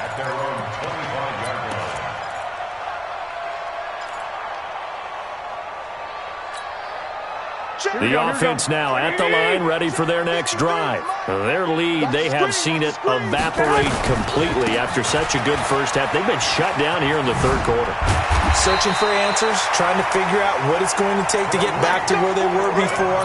at their own 25-yard line. The offense now at the line, ready for their next drive. Their lead, they have seen it evaporate completely after such a good first half. They've been shut down here in the third quarter. Searching for answers, trying to figure out what it's going to take to get back to where they were before.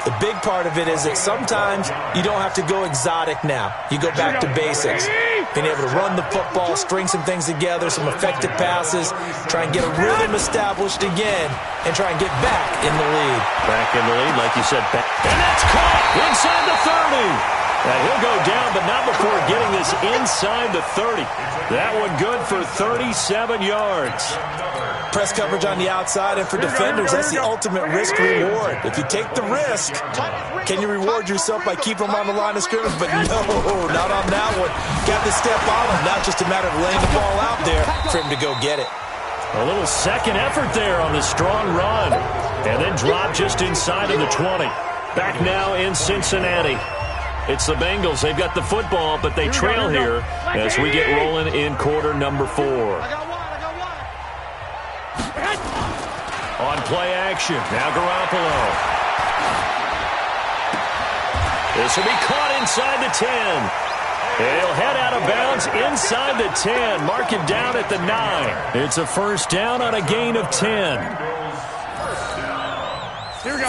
The big part of it is that sometimes you don't have to go exotic now. You go back to basics. Being able to run the football, string some things together, some effective passes, try and get a rhythm established again, and try and get back in the lead. Back in the lead, like you said. And that's caught inside the 30. Now he'll go down, but not before getting this inside the 30. That one good for 37 yards. Press coverage on the outside, and for defenders, that's the ultimate risk-reward. If you take the risk, can you reward yourself by keeping them on the line of scrimmage? But no, not on that one. Got to step on him. Now just a matter of laying the ball out there for him to go get it. A little second effort there on the strong run. And then drop just inside of the 20. Back now in Cincinnati. It's the Bengals. They've got the football, but they trail here as we get rolling in quarter number 4. On play action, now Garoppolo. This will be caught inside the 10. And he'll head out of bounds inside the 10. Mark it down at the 9. It's a first down on a gain of 10.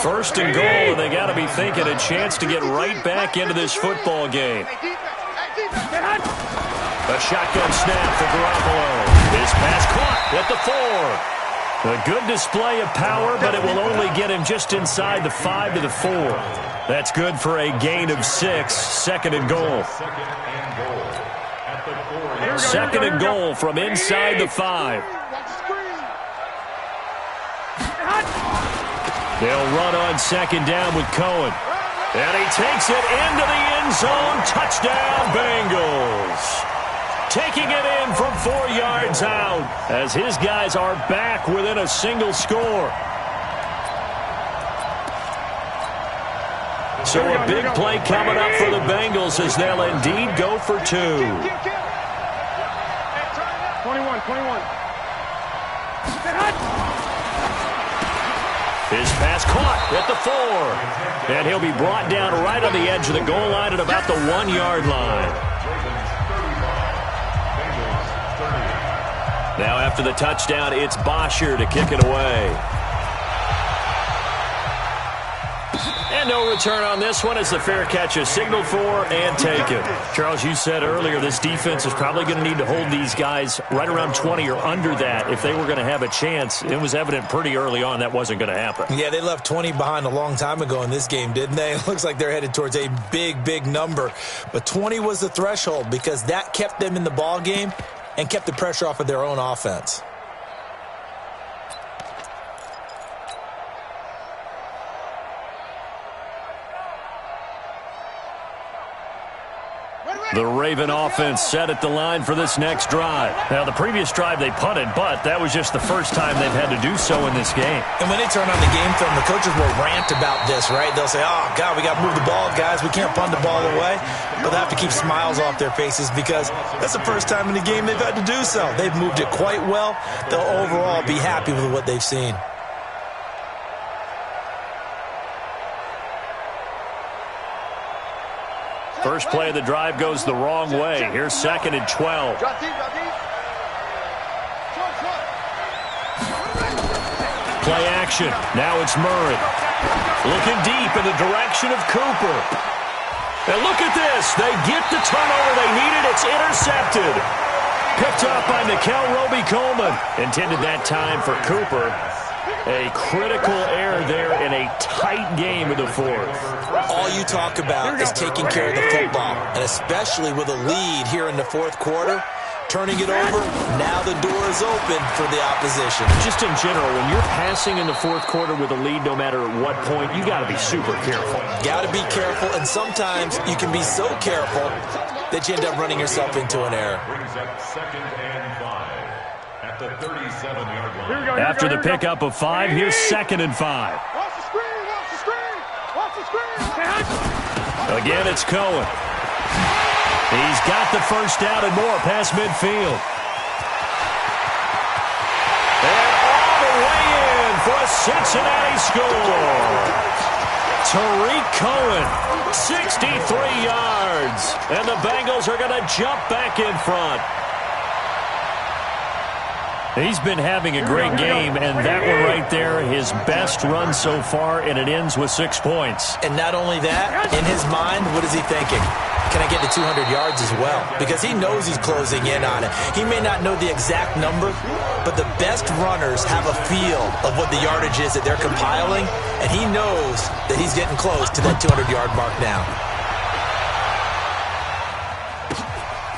First and goal, and they got to be thinking a chance to get right back into this football game. A shotgun snap for Garoppolo. His pass caught at the 4. A good display of power, but it will only get him just inside the 5 to the 4. That's good for a gain of 6. Second and goal. Second and goal from inside the 5. They'll run on second down with Cohen. And he takes it into the end zone. Touchdown, Bengals. Taking it in from 4 yards out as his guys are back within a single score. So a big play coming up for the Bengals as they'll indeed go for 2. 21. His pass caught at the 4. And he'll be brought down right on the edge of the goal line at about the 1 yard line. Now after the touchdown, it's Bosher to kick it away. And no return on this one. It's a fair catch, a signal for and taken. Charles, you said earlier this defense is probably going to need to hold these guys right around 20 or under that if they were going to have a chance. It was evident pretty early on that wasn't going to happen. Yeah, they left 20 behind a long time ago in this game, didn't they? It looks like they're headed towards a big number. But 20 was the threshold because that kept them in the ball game and kept the pressure off of their own offense. The Raven offense set at the line for this next drive. Now, the previous drive they punted, but that was just the first time they've had to do so in this game. And when they turn on the game film, the coaches will rant about this, right? They'll say, oh, God, we got to move the ball, guys. We can't punt the ball away. But they have to keep smiles off their faces because that's the first time in the game they've had to do so. They've moved it quite well. They'll overall be happy with what they've seen. First play of the drive goes the wrong way. Here's second and 12. Play action. Now it's Murray. Looking deep in the direction of Cooper. And look at this. They get the turnover they needed. It's intercepted. Picked up by Nickel Roby-Coleman. Intended that time for Cooper. A critical error there in a tight game in the 4th. All you talk about is taking care of the football, and especially with a lead here in the 4th quarter, turning it over, now the door is open for the opposition. Just in general, when you're passing in the 4th quarter with a lead, no matter at what point, you got to be super careful. Got to be careful, and sometimes you can be so careful that you end up running yourself into an error. Brings up second and 5 at the 37-yard line. After the pickup of 5, here's second and 5. Watch the screen, watch the screen, watch the screen. Again, it's Cohen. He's got the first down and more past midfield. And all the way in for a Cincinnati score. Tariq Cohen, 63 yards. And the Bengals are going to jump back in front. He's been having a great game, and that one right there, his best run so far, and it ends with 6 points. And not only that, in his mind, what is he thinking? Can I get to 200 yards as well? Because he knows he's closing in on it. He may not know the exact number, but the best runners have a feel of what the yardage is that they're compiling, and he knows that he's getting close to that 200-yard mark now.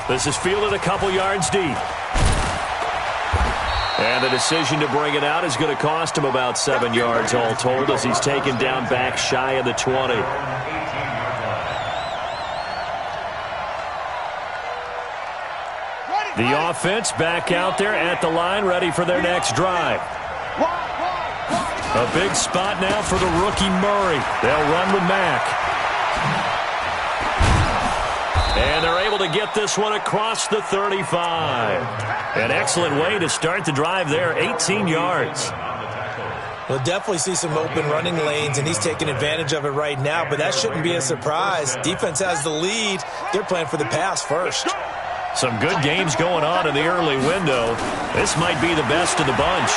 This is fielded a couple yards deep. And the decision to bring it out is going to cost him about 7 yards all told as he's taken down back shy of the 20. The offense back out there at the line, ready for their next drive. A big spot now for the rookie Murray. They'll run with Mack. And they're able to get this one across the 35. An excellent way to start the drive there, 18 yards. We'll definitely see some open running lanes, and he's taking advantage of it right now, but that shouldn't be a surprise. Defense has the lead. They're playing for the pass first. Some good games going on in the early window. This might be the best of the bunch.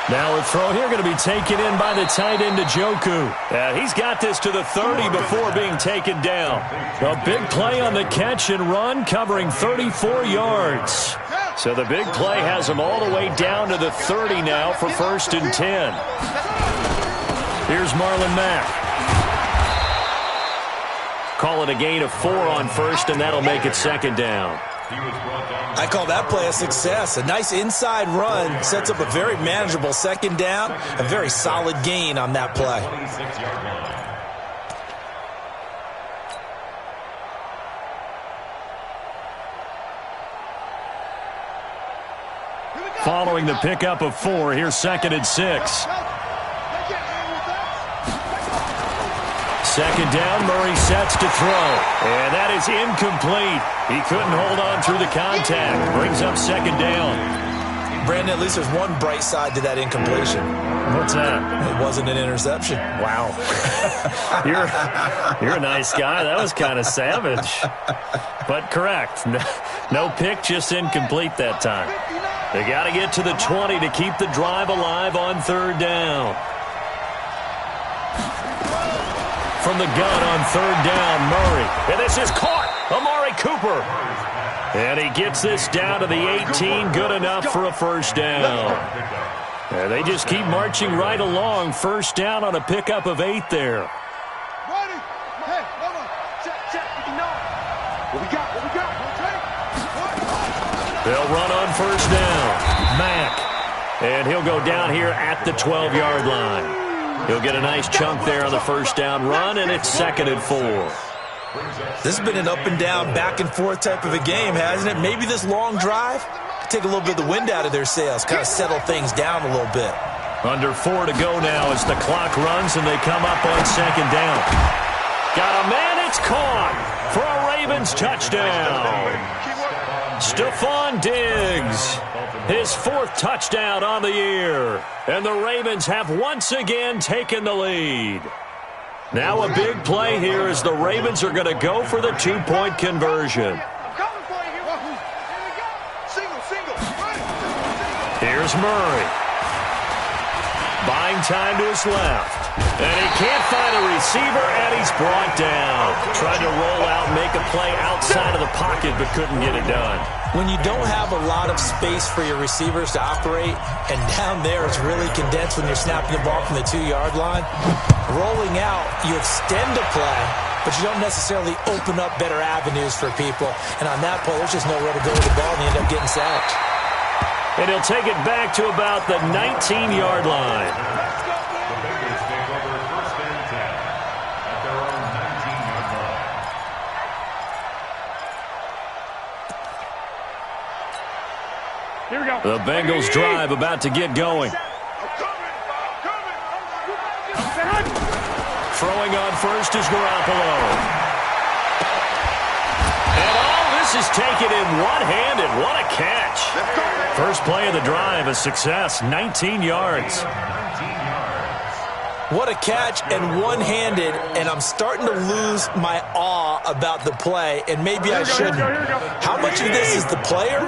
Now a throw here going to be taken in by the tight end, Njoku. He's got this to the 30 before being taken down. A big play on the catch and run, covering 34 yards. So the big play has him all the way down to the 30 now for 1st and 10. Here's Marlon Mack. Call it a gain of 4 on 1st, and that'll make it 2nd down. I call that play a success. A nice inside run sets up a very manageable 2nd down. A very solid gain on that play. Following the pickup of 4, here's 2nd and 6. 2nd down, Murray sets to throw. And that is incomplete. He couldn't hold on through the contact. Brings up 2nd down. Brandon, at least there's one bright side to that incompletion. What's that? It wasn't an interception. Wow. You're a nice guy. That was kind of savage. But correct. No pick, just incomplete that time. They got to get to the 20 to keep the drive alive on 3rd down. From the gun on 3rd down, Murray. And this is caught. Amari Cooper. And he gets this down to the 18. Good enough for a 1st down. And they just keep marching right along. 1st down on a pickup of 8 there. They'll run on 1st down. Mack. And he'll go down here at the 12-yard line. He'll get a nice chunk there on the 1st down run, and it's 2nd and 4. This has been an up and down, back and forth type of a game, hasn't it? Maybe this long drive could take a little bit of the wind out of their sails, kind of settle things down a little bit. Under 4 to go now as the clock runs, and they come up on 2nd down. Got a man, it's caught for a Ravens touchdown. Stephon Diggs, his 4th touchdown on the year. And the Ravens have once again taken the lead. Now a big play here as the Ravens are going to go for the 2-point conversion. Here's Murray. Buying time to his left. And he can't find a receiver, and he's brought down. Tried to roll out, make a play outside of the pocket, but couldn't get it done. When you don't have a lot of space for your receivers to operate, and down there it's really condensed when you're snapping the ball from the 2-yard line, rolling out, you extend a play, but you don't necessarily open up better avenues for people. And on that play, there's just nowhere to go with the ball, and you end up getting sacked. And he'll take it back to about the 19-yard line. The Bengals take over 1st and 10 at their own 19-yard line. Here we go. The Bengals drive about to get going. Throwing on 1st is Garoppolo. And all this is taken in one-handed. What a catch. First play of the drive, a success, 19 yards. What a catch, and one-handed, and I'm starting to lose my awe about the play, and maybe I shouldn't. How much of this is the player?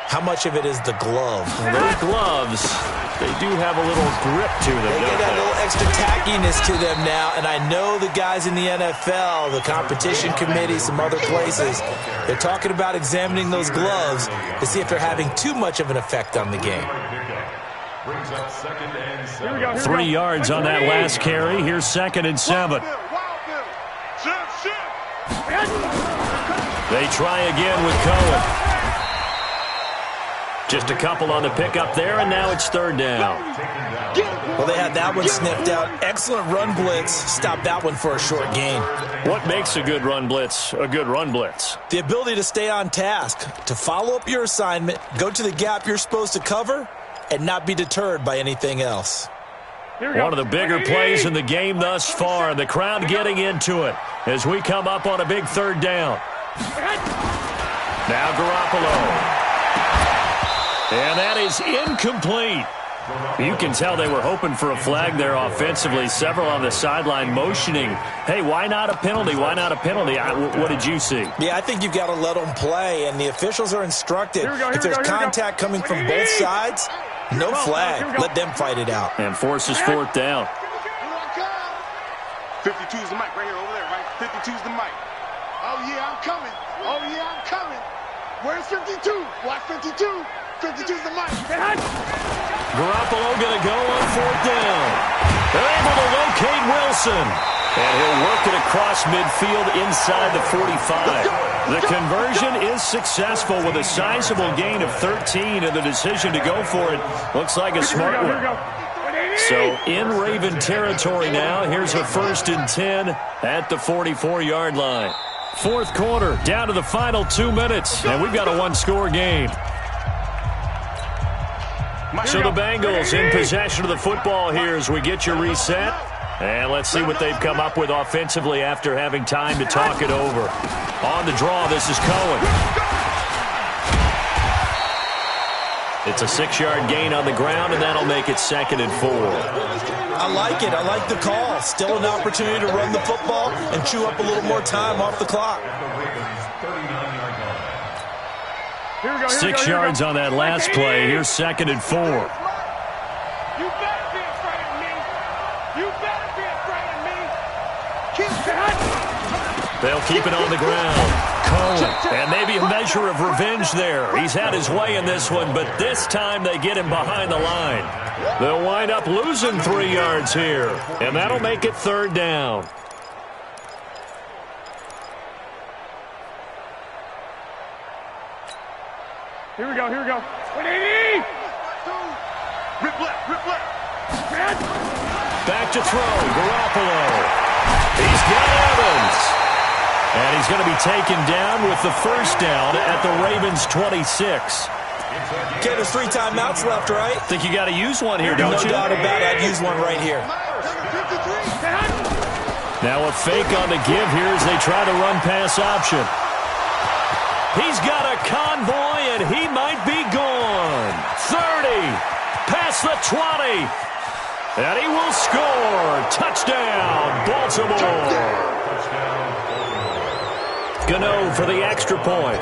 How much of it is the glove? Well, those gloves, they do have a little grip to them. They get that little extra tackiness to them now, and I know the guys in the NFL, the competition committee, some other places, they're talking about examining those gloves to see if they're having too much of an effect on the game. 3 yards on that last carry. Here's 2nd and 7. They try again with Cohen. Just a couple on the pickup there, and now it's 3rd down. Well, they had that one sniffed out. Excellent run blitz. Stopped that one for a short gain. What makes a good run blitz a good run blitz? The ability to stay on task, to follow up your assignment, go to the gap you're supposed to cover, and not be deterred by anything else. One of the bigger plays in the game thus far, and the crowd getting into it as we come up on a big 3rd down. Now Garoppolo. And that is incomplete. You can tell they were hoping for a flag there offensively. Several on the sideline motioning, hey, why not a penalty? Why not a penalty? What did you see? Yeah, I think you've got to let them play, and the officials are instructed. If there's contact coming from both sides, no flag. Let them fight it out. And forces fourth down. 52's the mic right here, over there, right? 52's the mic. Oh, yeah, I'm coming. Oh, yeah, I'm coming. Where's 52? Watch 52. 52's the mic. Garoppolo going to go on fourth down. They're able to locate Wilson. And he'll work it across midfield inside the 45. The conversion is successful with a sizable gain of 13, and the decision to go for it looks like a smart one. So in Raven territory now. Here's a 1st and 10 at the 44-yard line. Fourth quarter, down to the final 2 minutes, and we've got a one-score game. So the Bengals in possession of the football here as we get you reset. And let's see what they've come up with offensively after having time to talk it over. On the draw, this is Cohen. It's a 6-yard gain on the ground, and that'll make it 2nd and 4. I like it. I like the call. Still an opportunity to run the football and chew up a little more time off the clock. 6 yards on that last play. Here's 2nd and 4. You better be afraid of me. You better be afraid of me. They'll keep it on the ground. Cohen, and maybe a measure of revenge there. He's had his way in this one, but this time they get him behind the line. They'll wind up losing 3 yards here, and that'll make it 3rd down. Here we go. Rip left. Back to throw, Garoppolo. He's got Evans. And he's going to be taken down with the 1st down at the Ravens' 26. Okay, there's 3 timeouts left, right? Think you got to use one here, don't you? No doubt about it. I'd use one right here. Now a fake on the give here as they try to run pass option. He's got a convoy, and he might be gone. 30, past the 20, and he will score. Touchdown, Baltimore. Gano for the extra point.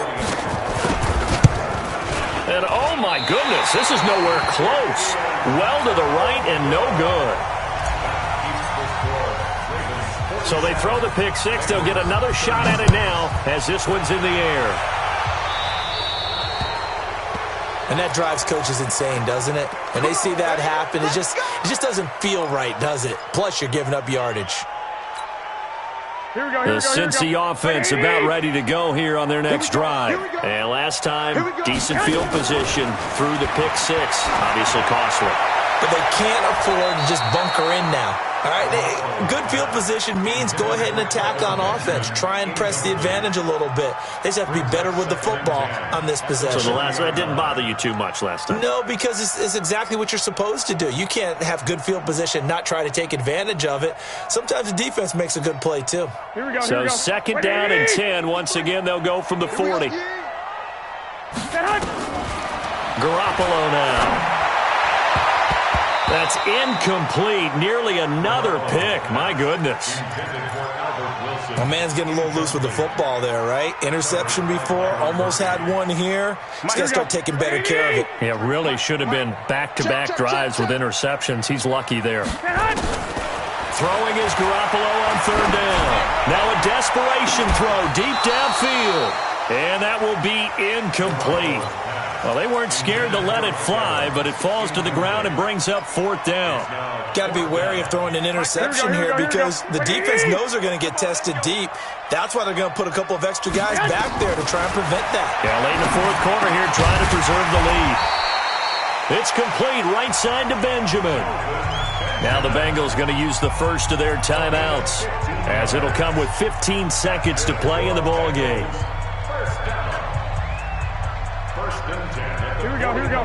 And oh my goodness, this is nowhere close. Well to the right and no good. So they throw the pick six. They'll get another shot at it now as this one's in the air. And that drives coaches insane, doesn't it? When they see that happen, it just doesn't feel right, does it? Plus, you're giving up yardage. The Cincy offense about ready to go here on their next drive. And last time, decent field position through the pick six. Obviously costly. But they can't afford to just bunker in now. All right, good field position means go ahead and attack on offense. Try and press the advantage a little bit. They just have to be better with the football on this possession. So that didn't bother you too much last time? No, because it's exactly what you're supposed to do. You can't have good field position, not try to take advantage of it. Sometimes the defense makes a good play, too. Here we go. So second down and 10. Once again, they'll go from the 40. Garoppolo now. That's incomplete. Nearly another pick. My goodness. My man's getting a little loose with the football there, right? Interception before. Almost had one here. He's got to start taking better care of it. Yeah, really should have been back-to-back drives with interceptions. He's lucky there. Throwing is Garoppolo on third down. Now a desperation throw deep downfield. And that will be incomplete. Well, they weren't scared to let it fly, but it falls to the ground and brings up fourth down. Got to be wary of throwing an interception here because the defense knows they're going to get tested deep. That's why they're going to put a couple of extra guys back there to try and prevent that. Yeah, late in the fourth quarter here trying to preserve the lead. It's complete right side to Benjamin. Now the Bengals going to use the first of their timeouts as it'll come with 15 seconds to play in the ballgame. Here we go.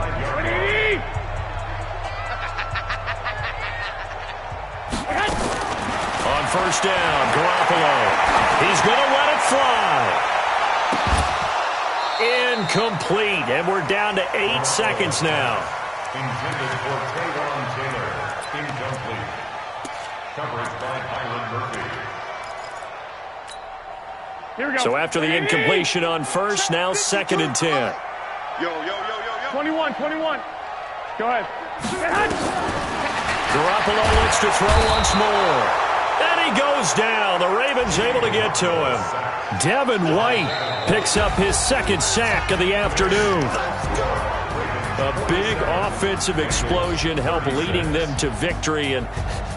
On first down, Garoppolo. He's going to let it fly. incomplete, and we're down to 8 seconds now. Intended for Trayvon Taylor. Incomplete. Coverage by Highland Murphy. Here we go. So after the incompletion on first, now 2nd and 10. Yo. 21. Go ahead. Garoppolo looks to throw once more. And he goes down. The Ravens able to get to him. Devin White picks up his 2nd sack of the afternoon. A big offensive explosion helped leading them to victory. And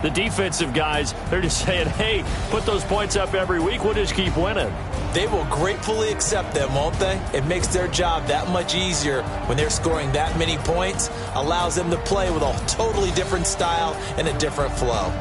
the defensive guys, they're just saying, hey, put those points up every week. We'll just keep winning. They will gratefully accept them, won't they? It makes their job that much easier when they're scoring that many points. Allows them to play with a totally different style and a different flow.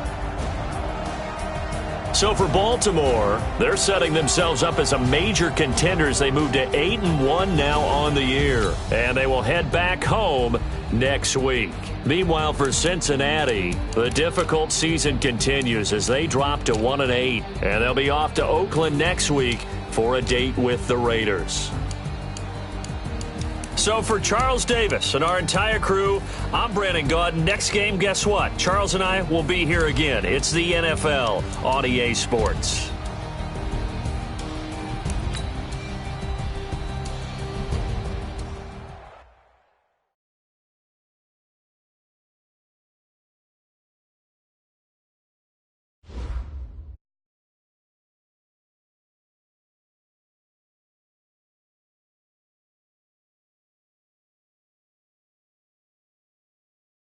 So for Baltimore, they're setting themselves up as a major contender as they move to 8-1 now on the year. And they will head back home next week. Meanwhile, for Cincinnati, the difficult season continues as they drop to 1-8. And they'll be off to Oakland next week for a date with the Raiders. So for Charles Davis and our entire crew, I'm Brandon Gaudin. Next game, guess what? Charles and I will be here again. It's the NFL on EA Sports.